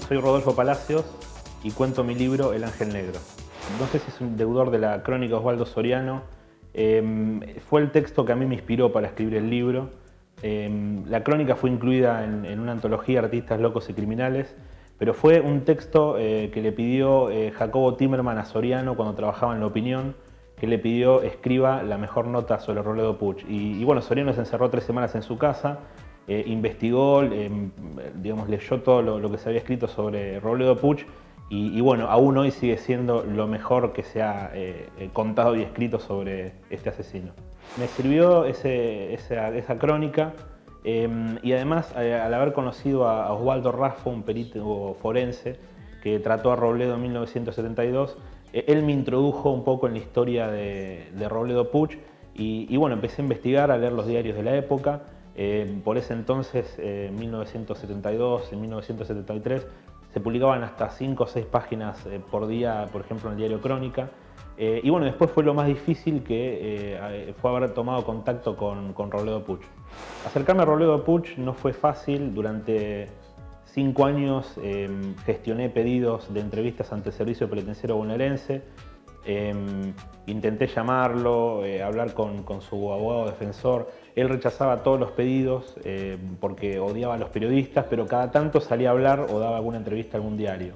Soy Rodolfo Palacios y cuento mi libro El Ángel Negro. No sé si es un deudor de la crónica Osvaldo Soriano. Fue el texto que a mí me inspiró para escribir el libro. La crónica fue incluida en una antología de artistas locos y criminales, pero fue un texto que le pidió Jacobo Timerman a Soriano cuando trabajaba en La Opinión, que le pidió escriba la mejor nota sobre Robledo Puch. Y bueno, Soriano se encerró 3 semanas en su casa, investigó, digamos, leyó todo lo que se había escrito sobre Robledo Puch y bueno, aún hoy sigue siendo lo mejor que se ha contado y escrito sobre este asesino. Me sirvió esa crónica y además al haber conocido a Osvaldo Raffo, un perito forense que trató a Robledo en 1972, él me introdujo un poco en la historia de Robledo Puch y bueno, empecé a investigar, a leer los diarios de la época. Por ese entonces, en 1972, en 1973, se publicaban hasta 5 o 6 páginas por día, por ejemplo, en el diario Crónica. Y bueno, después fue lo más difícil que fue haber tomado contacto con Robledo Puch. Acercarme a Robledo Puch no fue fácil. Durante 5 años gestioné pedidos de entrevistas ante el Servicio Penitenciario Bonaerense. Intenté llamarlo, hablar con su abogado defensor. Él rechazaba todos los pedidos porque odiaba a los periodistas, pero cada tanto salía a hablar o daba alguna entrevista a algún diario.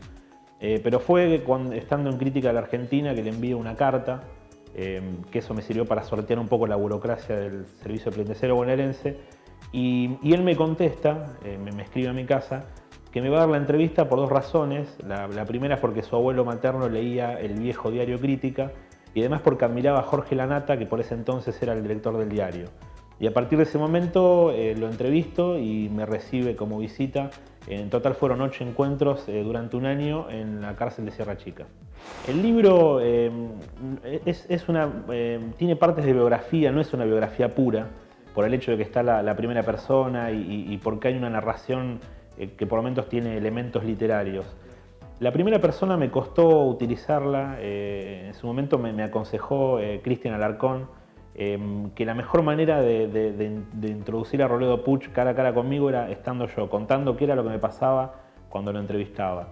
Pero fue estando en Crítica de la Argentina que le envié una carta, que eso me sirvió para sortear un poco la burocracia del Servicio Penitenciario Bonaerense. Y él me contesta, me escribe a mi casa, que me va a dar la entrevista por 2 razones. La primera es porque su abuelo materno leía el viejo diario Crítica y además porque admiraba a Jorge Lanata, que por ese entonces era el director del diario. Y a partir de ese momento lo entrevisto y me recibe como visita. En total fueron 8 encuentros durante un año en la cárcel de Sierra Chica. El libro tiene partes de biografía, no es una biografía pura, por el hecho de que está la primera persona y porque hay una narración que por momentos tiene elementos literarios. La primera persona me costó utilizarla. En su momento me aconsejó Cristian Alarcón que la mejor manera de introducir a Robledo Puch cara a cara conmigo era estando yo, contando qué era lo que me pasaba cuando lo entrevistaba.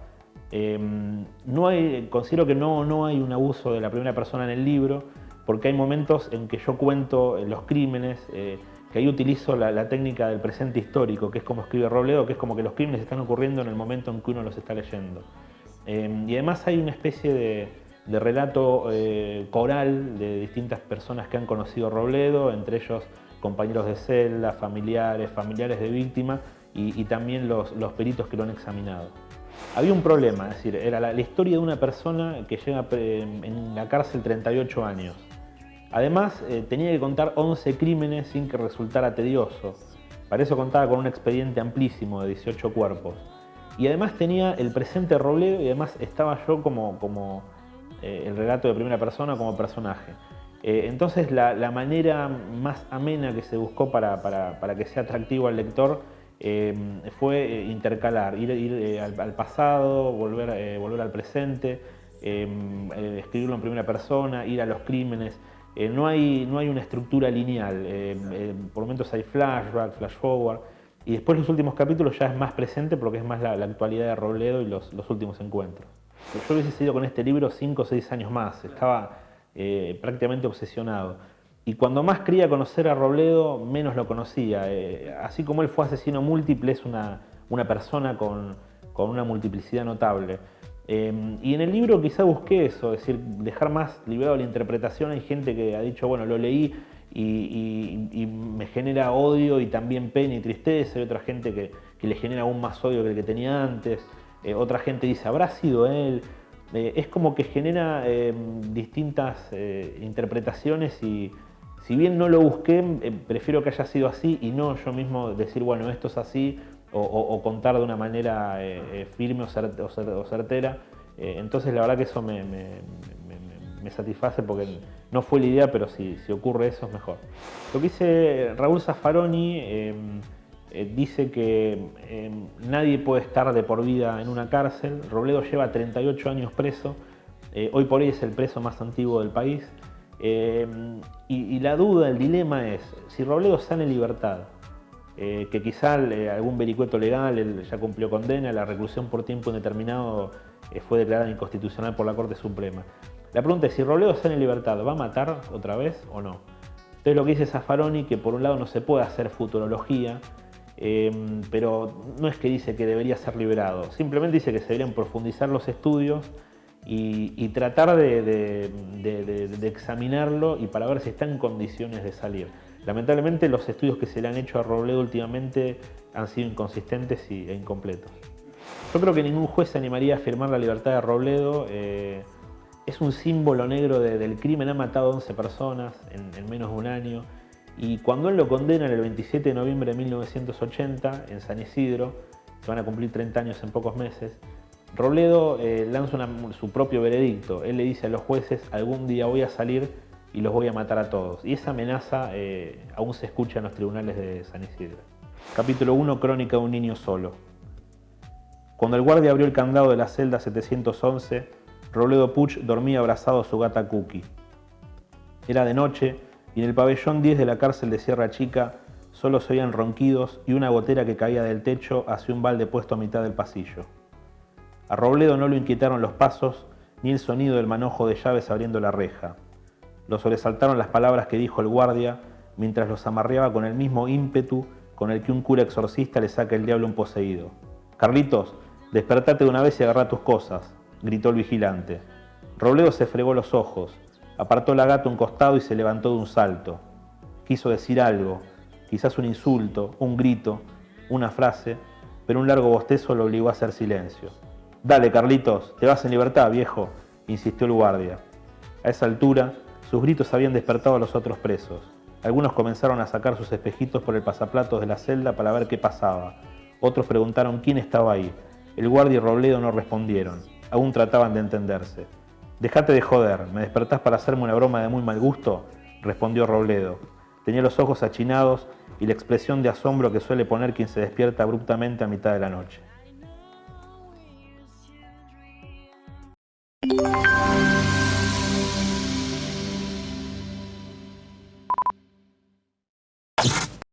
Considero que no hay un abuso de la primera persona en el libro, porque hay momentos en que yo cuento los crímenes, que ahí utilizo la técnica del presente histórico, que es como escribe Robledo, que es como que los crímenes están ocurriendo en el momento en que uno los está leyendo. Y además hay una especie de relato coral de distintas personas que han conocido a Robledo, entre ellos compañeros de celda, familiares de víctimas y también los peritos que lo han examinado. Había un problema, es decir, era la historia de una persona que llega en la cárcel 38 años. Además, tenía que contar 11 crímenes sin que resultara tedioso. Para eso contaba con un expediente amplísimo de 18 cuerpos. Y además tenía el presente de Robledo y además estaba yo como el relato de primera persona como personaje. Entonces la manera más amena que se buscó para que sea atractivo al lector fue intercalar, ir al pasado, volver al presente, escribirlo en primera persona, ir a los crímenes. No hay una estructura lineal. Por momentos hay flashback, flash forward, y después los últimos capítulos ya es más presente porque es más la actualidad de Robledo y los últimos encuentros. Yo hubiese seguido con este libro 5 o 6 años más, estaba prácticamente obsesionado. Y cuando más quería conocer a Robledo, menos lo conocía. Así como él fue asesino múltiple, es una persona con una multiplicidad notable. Y en el libro quizá busqué eso, es decir, dejar más liberado la interpretación. Hay gente que ha dicho, bueno, lo leí y me genera odio y también pena y tristeza. Hay otra gente que le genera aún más odio que el que tenía antes. Otra gente dice, ¿habrá sido él? Es como que genera distintas interpretaciones y si bien no lo busqué, prefiero que haya sido así y no yo mismo decir, bueno, esto es así o contar de una manera firme o certera. Entonces la verdad que eso me satisface porque no fue la idea, pero si ocurre eso es mejor. Lo que dice Raúl Zaffaroni dice que nadie puede estar de por vida en una cárcel. Robledo lleva 38 años preso, hoy por hoy es el preso más antiguo del país. Y la duda, el dilema es, si Robledo sale en libertad, que quizá algún vericueto legal, él ya cumplió condena, la reclusión por tiempo indeterminado fue declarada inconstitucional por la Corte Suprema. La pregunta es si Robledo sale en libertad, ¿va a matar otra vez o no? Entonces lo que dice Zaffaroni, que por un lado no se puede hacer futurología, pero no es que dice que debería ser liberado, simplemente dice que se deberían profundizar los estudios y tratar de examinarlo y para ver si está en condiciones de salir. Lamentablemente los estudios que se le han hecho a Robledo últimamente han sido inconsistentes e incompletos. Yo creo que ningún juez se animaría a firmar la libertad de Robledo. Es un símbolo negro del crimen, ha matado 11 personas en menos de un año. Y cuando él lo condenan el 27 de noviembre de 1980 en San Isidro, se van a cumplir 30 años en pocos meses, Robledo lanza su propio veredicto. Él le dice a los jueces, algún día voy a salir y los voy a matar a todos. Y esa amenaza aún se escucha en los tribunales de San Isidro. Capítulo 1, Crónica de un niño solo. Cuando el guardia abrió el candado de la celda 711, Robledo Puch dormía abrazado a su gata Cookie. Era de noche y en el pabellón 10 de la cárcel de Sierra Chica solo se oían ronquidos y una gotera que caía del techo hacia un balde puesto a mitad del pasillo. A Robledo no lo inquietaron los pasos ni el sonido del manojo de llaves abriendo la reja. Lo sobresaltaron las palabras que dijo el guardia mientras los amarreaba con el mismo ímpetu con el que un cura exorcista le saca el diablo a un poseído. «Carlitos, despertate de una vez y agarrá tus cosas», gritó el vigilante. Robledo se fregó los ojos, apartó la gata a un costado y se levantó de un salto. Quiso decir algo, quizás un insulto, un grito, una frase, pero un largo bostezo lo obligó a hacer silencio. «Dale, Carlitos, te vas en libertad, viejo», insistió el guardia. A esa altura, sus gritos habían despertado a los otros presos. Algunos comenzaron a sacar sus espejitos por el pasaplatos de la celda para ver qué pasaba. Otros preguntaron quién estaba ahí. El guardia y Robledo no respondieron. Aún trataban de entenderse. «Dejate de joder, ¿me despertás para hacerme una broma de muy mal gusto?», respondió Robledo. Tenía los ojos achinados y la expresión de asombro que suele poner quien se despierta abruptamente a mitad de la noche.